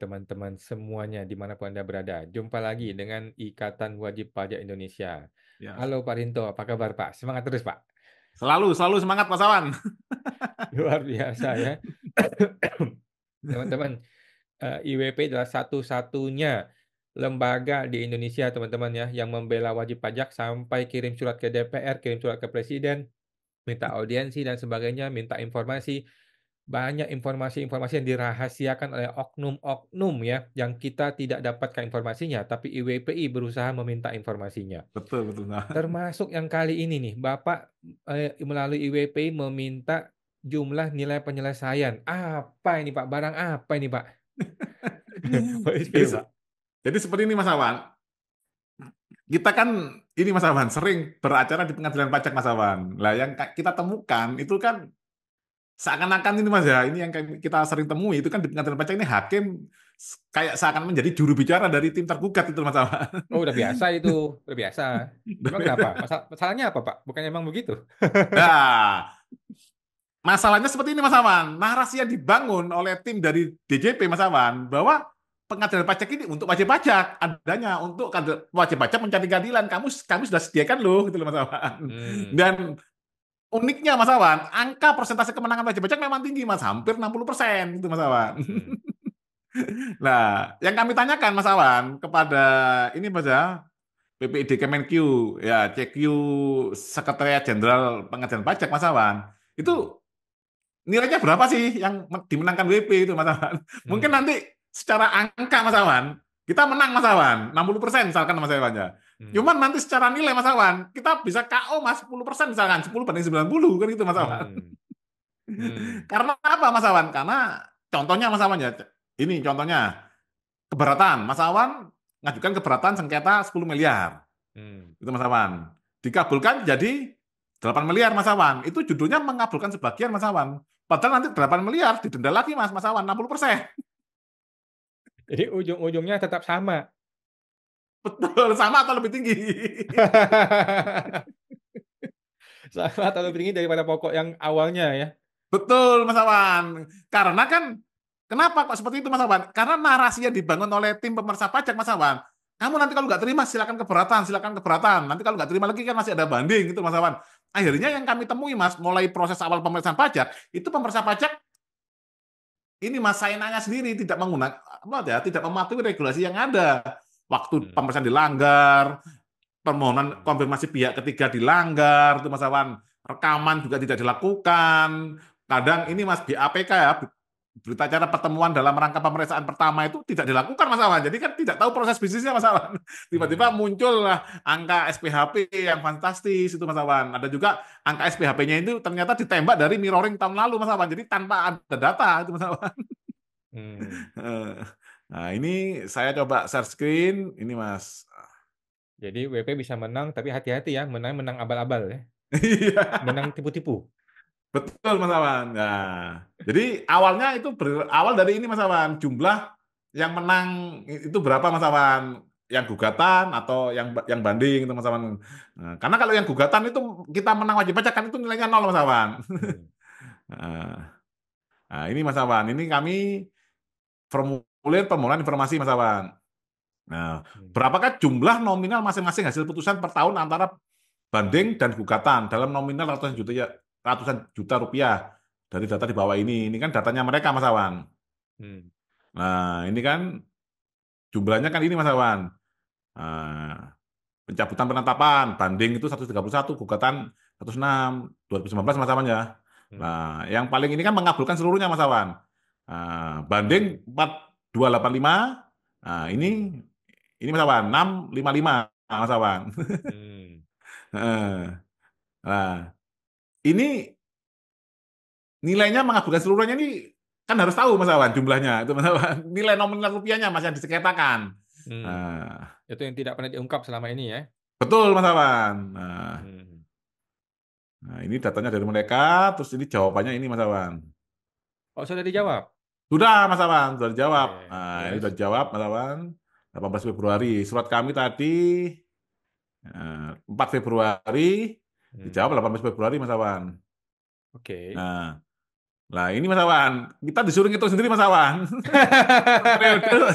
teman-teman semuanya dimanapun Anda berada. Jumpa lagi dengan Ikatan Wajib Pajak Indonesia. Ya, Halo Pak Rinto, apa kabar Pak? Semangat terus Pak. selalu semangat Mas Awan. Luar biasa ya. Teman-teman, IWP adalah satu-satunya lembaga di Indonesia teman-teman ya yang membela wajib pajak sampai kirim surat ke DPR, kirim surat ke Presiden, minta audiensi dan sebagainya, minta informasi. Banyak informasi-informasi yang dirahasiakan oleh oknum-oknum ya, yang kita tidak dapatkan informasinya, tapi IWPI berusaha meminta informasinya. Betul, betul. Nah. Termasuk yang kali ini nih, Bapak melalui IWPI meminta jumlah nilai penyelesaian. Apa ini Pak? Barang apa ini Pak? Boleh Jadi, spill Pak. jadi seperti ini Mas Awan. Kita kan ini Mas Awan sering beracara di pengadilan pajak Mas Awan. Lah yang kita temukan itu kan seakan-akan ini Mas ya, ini yang kita sering temui itu kan di pengadilan pajak ini hakim kayak seakan menjadi juru bicara dari tim tergugat itu Mas Awan. Oh, udah biasa itu, udah biasa. Emang kenapa? Masalahnya apa Pak? Bukannya emang begitu? Nah, masalahnya seperti ini Mas Awan, narasi yang dibangun oleh tim dari DJP Mas Awan bahwa pengadilan pajak ini untuk wajib pajak adanya untuk wajib pajak mencari keadilan. Kamu sudah sediakan loh gitu loh Mas Awan. Hmm. Dan uniknya Mas Awan, angka persentase kemenangan wajib pajak memang tinggi Mas, hampir 60% gitu Mas Awan. Hmm. Nah, yang kami tanyakan Mas Awan kepada ini Mas ya, PPID Kemenq, ya CQ Sekretariat Jenderal Pengadilan Pajak Mas Awan. Hmm. Itu nilainya berapa sih yang dimenangkan WP itu Mas Awan? Mungkin Hmm. nanti secara angka Mas Awan, kita menang Mas Awan, 60% misalkan Mas Awan ya. Hmm. Cuman nanti secara nilai Mas Awan, kita bisa KO Mas 10% misalkan, 10/90 kan gitu Mas Awan. Hmm. Hmm. Karena apa Mas Awan? Karena contohnya Mas Awan ya, ini contohnya keberatan. Mas Awan ngajukan keberatan sengketa 10 miliar. Hmm. Itu Mas Awan. Dikabulkan jadi 8 miliar Mas Awan. Itu judulnya mengabulkan sebagian Mas Awan. Padahal nanti 8 miliar didenda lagi Mas Awan 60%. Jadi ujung-ujungnya tetap sama. Betul, sama atau lebih tinggi. Sama atau lebih tinggi daripada pokok yang awalnya ya. Betul Mas Awan. Karena kan kenapa kok seperti itu Mas Awan? Karena narasi yang dibangun oleh tim pemeriksa pajak Mas Awan. Kamu nanti kalau nggak terima silakan keberatan, silakan keberatan. Nanti kalau nggak terima lagi kan masih ada banding gitu Mas Awan. Akhirnya yang kami temui Mas, mulai proses awal pemeriksaan pajak, itu pemeriksa pajak ini Mas Sainanya sendiri tidak menggunakan apa ya, tidak mematuhi regulasi yang ada. Waktu Hmm. pemeriksaan dilanggar, permohonan Hmm. konfirmasi pihak ketiga dilanggar, itu Mas Awan. Rekaman juga tidak dilakukan. Kadang ini Mas BAPK ya, berita acara pertemuan dalam rangka pemeriksaan pertama itu tidak dilakukan Mas Awan. Jadi kan tidak tahu proses bisnisnya Mas Awan. Tiba-tiba Hmm. muncul angka SPHP yang fantastis itu Mas Awan. Ada juga angka SPHP-nya itu ternyata ditembak dari mirroring tahun lalu Mas Awan. Jadi tanpa ada data itu Mas Awan. Hmm. Nah, ini saya coba share screen. Ini Mas. Jadi WP bisa menang, tapi hati-hati ya, menang abal-abal ya, Iya. menang tipu-tipu. Betul Mas Awan. Nah, jadi awalnya itu berawal dari ini Mas Awan. Jumlah yang menang itu berapa Mas Awan? Yang gugatan atau yang banding itu Mas Awan. Nah, karena kalau yang gugatan itu kita menang wajib pajak kan itu nilainya nol Mas Awan. Hmm. Nah, nah, ini Mas Awan. Ini kami formulir permohonan informasi Mas Awan. Nah, Hmm. berapakah jumlah nominal masing-masing hasil putusan per tahun antara banding dan gugatan dalam nominal ratusan juta rupiah dari data di bawah ini. Ini kan datanya mereka, Mas Awan. Hmm. Nah, ini kan jumlahnya kan ini, Mas Awan. Nah, pencabutan penetapan, banding itu 131, gugatan 106, 2019 Mas Awan ya. Hmm. Nah, yang paling ini kan mengabulkan seluruhnya, Mas Awan. Nah, banding 4285. Nah, Hmm. ini Mas Awan, 655, Mas Awan. Hmm. Nah, ini nilainya mengabulkan seluruhnya ini kan harus tahu Mas Awan jumlahnya itu Mas Awan. Nilai nominal rupiahnya Mas yang diseketakan. Hmm. Nah, Itu yang tidak pernah diungkap selama ini ya. betul Mas Awan. Hmm. Nah, ini datanya dari mereka, terus ini jawabannya ini Mas Awan. Oh, sudah dijawab. Sudah Mas Awan, sudah dijawab. Oke, Nah, ini terus. sudah dijawab Mas Awan. 18 Februari. Surat kami tadi 4 Februari Hmm. dijawab 18 Februari Mas Awan. Oke. Nah, Lah ini Mas Awan, kita disuruh ngitung sendiri Mas Awan. Periode.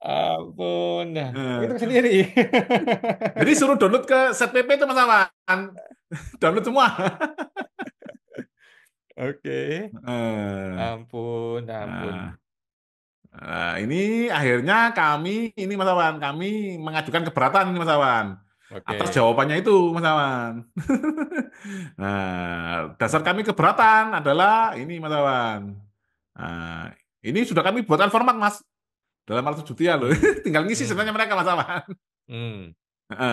Ampun, nah, Eh, itu sendiri. Jadi suruh download ke ZPP itu Mas Awan. Download semua. Oke, Eh, ampun, ampun. Nah, ini akhirnya ini Mas Awan, kami mengajukan keberatan ini Mas Awan. Atas Oke. jawabannya itu Mas Awan. Nah, dasar kami keberatan adalah ini Mas Awan. Nah, ini sudah kami buatkan format Mas. Dalam alat bukti ya loh. Hmm, Tinggal ngisi hmm, sebenarnya mereka Mas Awan. hmm,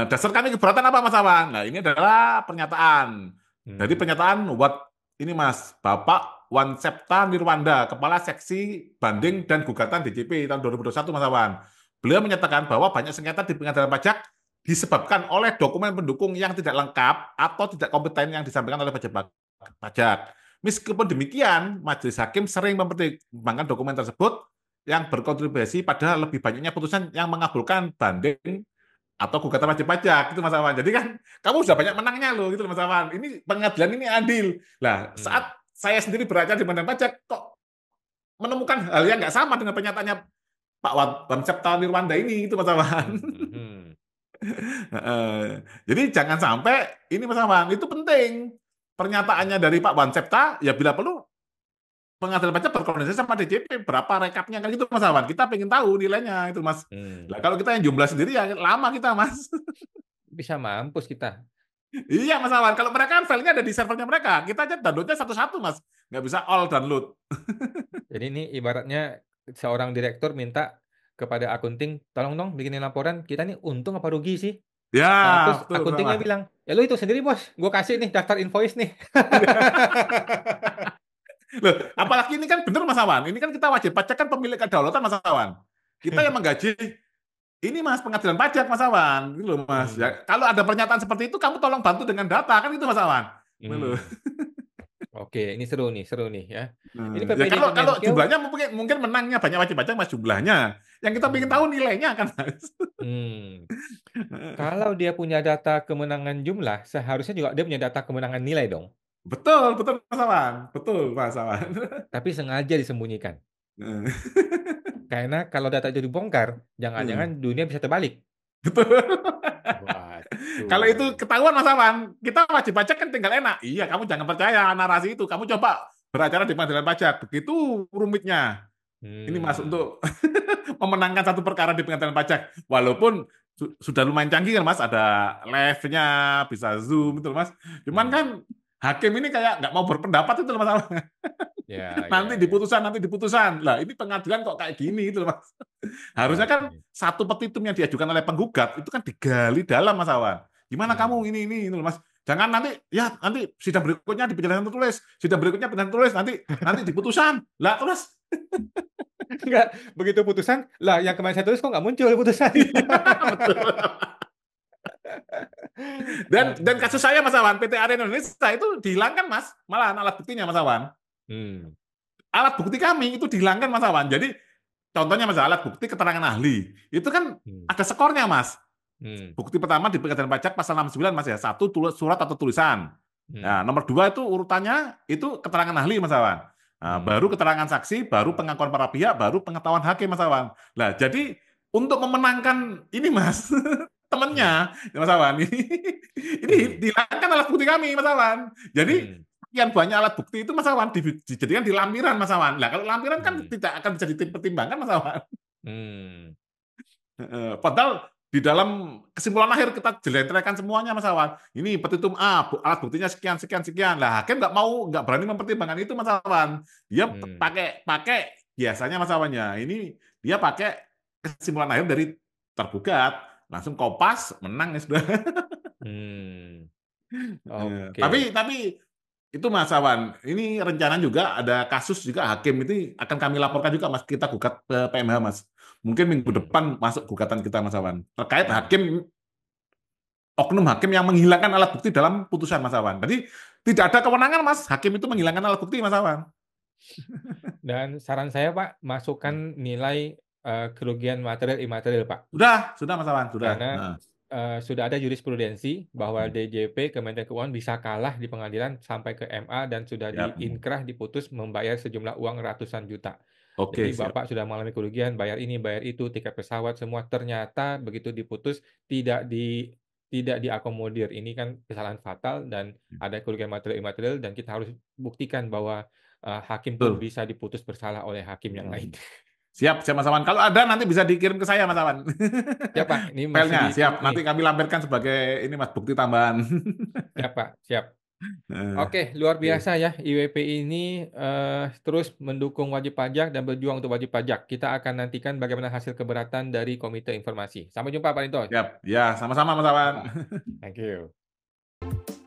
Dasar kami keberatan apa Mas Awan? Nah, ini adalah pernyataan. Dari hmm, pernyataan ini Mas, Bapak Wan Septa Nirwanda, Kepala Seksi Banding dan Gugatan DJP tahun 2021 Mas Awan. Beliau menyatakan bahwa banyak sengketa di pengadilan pajak disebabkan oleh dokumen pendukung yang tidak lengkap atau tidak kompeten yang disampaikan oleh pajak pajak. Meskipun demikian, Majelis Hakim sering mempertimbangkan dokumen tersebut yang berkontribusi pada lebih banyaknya putusan yang mengabulkan banding atau gugatan wajib pajak itu Mas Awan. Jadi kan kamu sudah banyak menangnya loh gitu loh, Mas Awan. Ini pengadilan ini adil. Lah, hmm, saat saya sendiri beracara di pengadilan pajak kok menemukan hal yang nggak sama dengan pernyataannya Pak Wamsepta Nirwanda ini itu Mas Awan. hmm, hmm. Jadi jangan sampai ini Mas Awan, itu penting. Pernyataannya dari Pak Wamsepta ya bila perlu pengadilan pajak berkoordinasi sama DJP berapa rekapnya kan gitu Mas Awan. Kita pengen tahu nilainya itu Mas. Hmm. Lah kalau kita yang jumlah sendiri ya lama kita Mas. Bisa mampus kita. Iya Mas Awan, kalau mereka kan filenya ada di servernya mereka, kita aja downloadnya satu-satu Mas, nggak bisa all download. Jadi ini ibaratnya seorang direktur minta kepada akunting, tolong dong bikinin laporan, kita nih untung apa rugi sih? Ya, Terus betul Mas akuntingnya Awan. bilang, ya lu itu sendiri bos, gue kasih nih daftar invoice nih. Loh, apalagi ini kan bener Mas Awan, ini kan kita wajib pajak kan pemilik kedaulatan Mas Awan. Kita yang menggaji ini Mas pengadilan pajak Mas Awan, gitu loh Mas. Hmm, Ya, kalau ada pernyataan seperti itu kamu tolong bantu dengan data kan itu Mas Awan. Gitu loh. hmm. Oke, ini seru nih ya. Ini Ya PPD kalau Kemenkeu, jumlahnya mungkin menangnya banyak wajib pajak Mas jumlahnya. Yang kita ingin hmm, tahu nilainya kan Mas. hmm. Kalau dia punya data kemenangan jumlah, seharusnya juga dia punya data kemenangan nilai dong. Betul, betul Mas Awan. Betul Mas Awan. Tapi sengaja disembunyikan. Karena kalau data itu dibongkar, jangan-jangan dunia bisa terbalik. Betul. Kalau itu Waduh. ketahuan Mas Awan, kita wajib pajak kan tinggal enak. Iya, kamu jangan percaya narasi itu. Kamu coba beracara di pengadilan pajak. Begitu rumitnya. Ini Mas Hmm, untuk memenangkan satu perkara di pengadilan pajak. Walaupun sudah lumayan canggih kan Mas, ada live-nya, bisa Zoom itu Mas. Cuman hmm. kan hakim ini kayak nggak mau berpendapat itu loh, Mas. Ya, Nanti ya, ya. diputusan, nanti diputusan. Lah ini pengadilan kok kayak gini itu loh, Mas. Harusnya kan Oke. satu petitum yang diajukan oleh penggugat itu kan digali dalam Mas Awan. Gimana kamu Hmm. ini loh Mas. Jangan nanti sidang berikutnya di penjelasan tertulis, sidang berikutnya penjelasan tertulis, nanti diputusan. Lah terus Enggak, begitu putusan, lah yang kemarin saya tulis kok nggak muncul putusan. betul. Dan kasus saya Mas Awan, PT Arya Indonesia itu dihilangkan Mas, malah alat buktinya Mas Awan. Hmm. Alat bukti kami itu dihilangkan Mas Awan. Jadi contohnya Mas alat bukti keterangan ahli, itu kan Hmm. ada skornya Mas. Hmm. Bukti pertama di pengadilan pajak pasal 69 Mas ya, satu surat atau tulisan. Hmm. Nah, nomor dua itu urutannya itu keterangan ahli Mas Awan. Nah, Hmm. baru keterangan saksi, baru pengakuan para pihak, baru pengetahuan hakim Mas Awan. Nah, jadi untuk memenangkan ini Mas, Hmm. temannya Mas Awan ini Hmm. dihilangkan alat bukti kami Mas Awan. Jadi Hmm. sekian banyak alat bukti itu Mas Awan dijadikan di lampiran Mas Awan. Nah, kalau lampiran kan Hmm. tidak akan bisa dipertimbangkan Mas Awan. Hmm. Padahal di dalam kesimpulan akhir kita jelentrekan semuanya Mas Awan. Ini petitum A, alat buktinya sekian sekian sekian. Lah hakim nggak berani mempertimbangkan itu Mas Awan. Dia Hmm. pakai pakai biasanya Mas Awannya. Ini dia pakai kesimpulan akhir dari tergugat, langsung kopas menang ya sudah. Hmm. Oke. Tapi itu Mas Awan, ini rencana juga ada kasus juga hakim itu akan kami laporkan juga Mas, kita gugat ke PMH Mas. Mungkin minggu Hmm. depan masuk gugatan kita Mas Awan. Terkait Hmm. oknum hakim yang menghilangkan alat bukti dalam putusan Mas Awan. Jadi tidak ada kewenangan Mas, hakim itu Hmm. menghilangkan alat bukti Mas Awan. Dan saran saya Pak, masukkan nilai kerugian material imaterial Pak. Sudah Mas Awan, sudah. Karena Nah. sudah ada jurisprudensi bahwa DJP Kementerian Keuangan bisa kalah di pengadilan sampai ke MA dan sudah Siap. diinkrah diputus membayar sejumlah uang ratusan juta. Oke, Jadi siap. Bapak sudah mengalami kerugian, bayar ini, bayar itu, tiket pesawat semua. Ternyata begitu diputus tidak diakomodir. Ini kan kesalahan fatal dan ada kerugian material imaterial dan kita harus buktikan bahwa hakim pun Betul. bisa diputus bersalah oleh hakim yang lain. Siap, siap Mas Awan. Kalau ada nanti bisa dikirim ke saya Mas Awan. Siap Pak, ini masih Filenya, siap. ditunggu nih. Nanti kami lampirkan sebagai ini Mas bukti tambahan. Siap Pak, siap. Eh, Oke, luar Oke. biasa ya IWP ini terus mendukung wajib pajak dan berjuang untuk wajib pajak. Kita akan nantikan bagaimana hasil keberatan dari Komite Informasi. Sampai jumpa Pak Linto. Siap. Ya, sama-sama Mas Awan. Pak. Thank you.